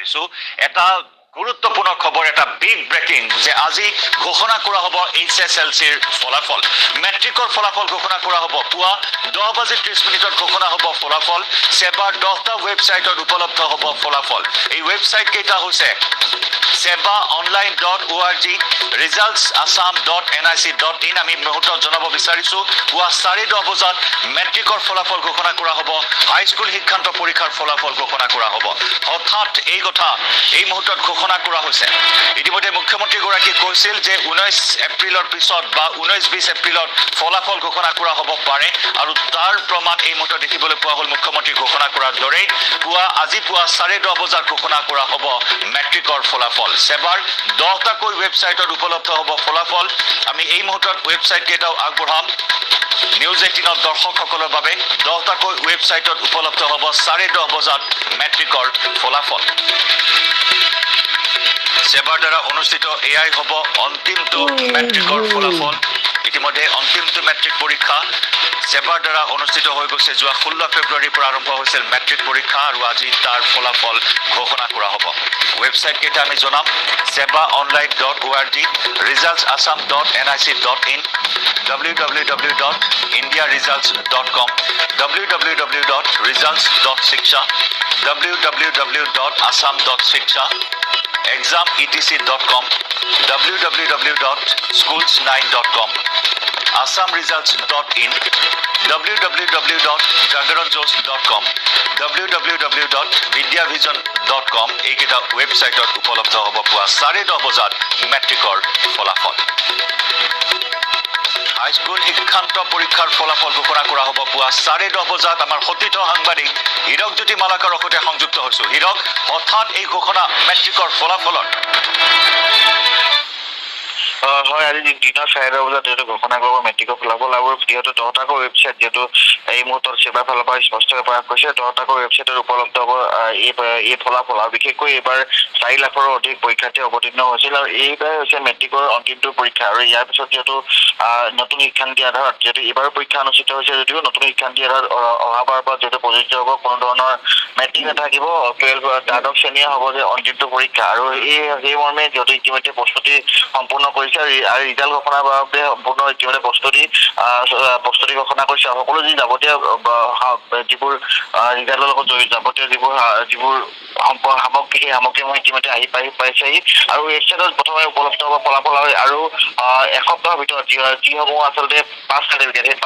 বিচাৰিছো এটা গুৰুত্বপূৰ্ণ খবৰ এটা বিগ ব্ৰেকিং যে আজি ঘোষণা কৰা হ'ব HSLCৰ ফলাফল মেট্ৰিকৰ ফলাফল ঘোষণা কৰা হ'ব পুৱা 10:30 ঘোষণা হ'ব ফলাফল সেবাৰ 10টা ৱেবছাইটত উপলব্ধ হ'ব ফলাফল এই ৱেবছাইট কেইটা হৈছে sebaonline.org resultsassam.nic.in আমি মুহূৰ্তত জনাব বিচাৰিছো পুৱা 10:30 বজাত মেট্ৰিকৰ ফলাফল ঘোষণা কৰা হ'ব হাইস্কুল শিক্ষান্ত পৰীক্ষাৰ ফলাফল ঘোষণা কৰা হ'ব হঠাৎ এই কথা এই মুহূৰ্তত ঘোষণা কৰা হৈছে ইতিমধ্যে মুখ্যমন্ত্ৰী গৰাকী কৈছিল যে 19 এপ্ৰিলৰ পিছত বা 19-20 এপ্ৰিলত ফলাফল ঘোষণা কৰা হ'ব পাৰে আৰু তাৰ প্ৰমাণ এই মুহূৰ্তত দেখিবলৈ পোৱা হ'ল মুখ্যমন্ত্ৰী ঘোষণা কৰাৰ দৰে আজি পুৱা 10:30 বজাত ঘোষণা কৰা হ'ব মেট্ৰিকৰ ফলাফল সেবাৰ 10টাকৈ ৱেবছাইটত উপলব্ধ হ'ব ফলাফল আমি এই মুহূৰ্তত ৱেবছাইট কেইটাও আগবঢ়াম নিউজ 18ৰ দৰ্শকসকলৰ বাবে 10টাকৈ ৱেবছাইটত উপলব্ধ হ'ব 10:30 বজাত মেট্ৰিকৰ ফলাফল সেবাৰ দ্বাৰা অনুষ্ঠিত এআই হ'ব অন্তিমটো মেট্ৰিকৰ ফলাফল ইতিমধ্যে অন্তিমটো মেট্ৰিক পৰীক্ষা সেবাৰ দ্বাৰা অনুষ্ঠিত হৈ গৈছে যোৱা 16 ফেব্ৰুৱাৰীৰ পৰা আৰম্ভ হৈছিল মেট্ৰিক পৰীক্ষা আৰু আজি তাৰ ফলাফল ঘোষণা কৰা হ'ব ৱেবছাইট কেইটা আমি জনাম sebaonline.org resultsassam.nic.in www.indiaresults.com www.results.shiksha www.assam.shiksha exametc.com www.schools9.com assamresults.in www.jagaranjos.com www.vidyavision.com এইকেইটা ৱেবছাইটত উপলব্ধ হ'ব পুৱা 10:30 বজাত মেট্ৰিকৰ ফলাফল হাইস্কুল শিক্ষান্ত পৰীক্ষাৰ ফলাফল ঘোষণা কৰা হ'ব পুৱা 10:30 বজাত আমাৰ সতীৰ্থ সাংবাদিক হীৰকজ্যোতি মালাকাৰ সৈতে সংযুক্ত হৈছো হীৰক হঠাৎ এই ঘোষণা মেট্ৰিকৰ ফলাফলত হয় আজি দিনৰ 10:30 বজাত যেটো ঘোষণা কৰিব মেট্ৰিকৰ ফলাফল আৰু যিহেতু 10টাকৈ ৱেবছাইট যেটো এই মুহূৰ্তত সেৱাৰ ফালৰ পৰা স্পষ্টকৈ প্ৰকাশ কৰিছে 10টাকৈ ৱেবছাইটত উপলব্ধ হ'ব এই ফলাফল আৰু বিশেষকৈ এবাৰ 4 লাখৰো অধিক পৰীক্ষাৰ্থী অৱতীৰ্ণ হৈছিল আৰু এইবাৰ হৈছে মেট্ৰিকৰ অন্তিমটো পৰীক্ষা আৰু ইয়াৰ পিছত যেটো নতুন শিক্ষানীতি আধাৰত যেটো এবাৰ পৰীক্ষা অনুষ্ঠিত হৈছে যদিও নতুন শিক্ষানীতি আধাৰত অহাবাৰৰ পৰা যেটো প্ৰযোজ্য হ'ব কোনো ধৰণৰ মেট্ৰিক নাথাকিব 12 শ্ৰেণীয়ে হ'ব যে অন্তিমটো পৰীক্ষা আৰু এই মৰ্মে যেটো ইতিমধ্যে প্ৰস্তুতি সম্পূৰ্ণ কৰিছে আৰু ৰিজাল্ট ঘোষণাৰ বাবে সম্পূৰ্ণ ইতিমধ্যে প্ৰস্তুতি ঘোষণা কৰিছে সকলো যি যাৱতীয় যিবোৰ ৰিজাল্টৰ লগত জড়িত যাৱতীয় যিবোৰ সামগ্ৰী সেই সামগ্ৰীসমূহ ইতিমধ্যে আহি পাইছেহি আৰু ৱেবছাইটত প্ৰথমে উপলব্ধ হ'ব ফলাফল আৰু এসপ্তাহৰ ভিতৰত যিসমূহ আচলতে পাছ চাৰ্টিফিকেট সেই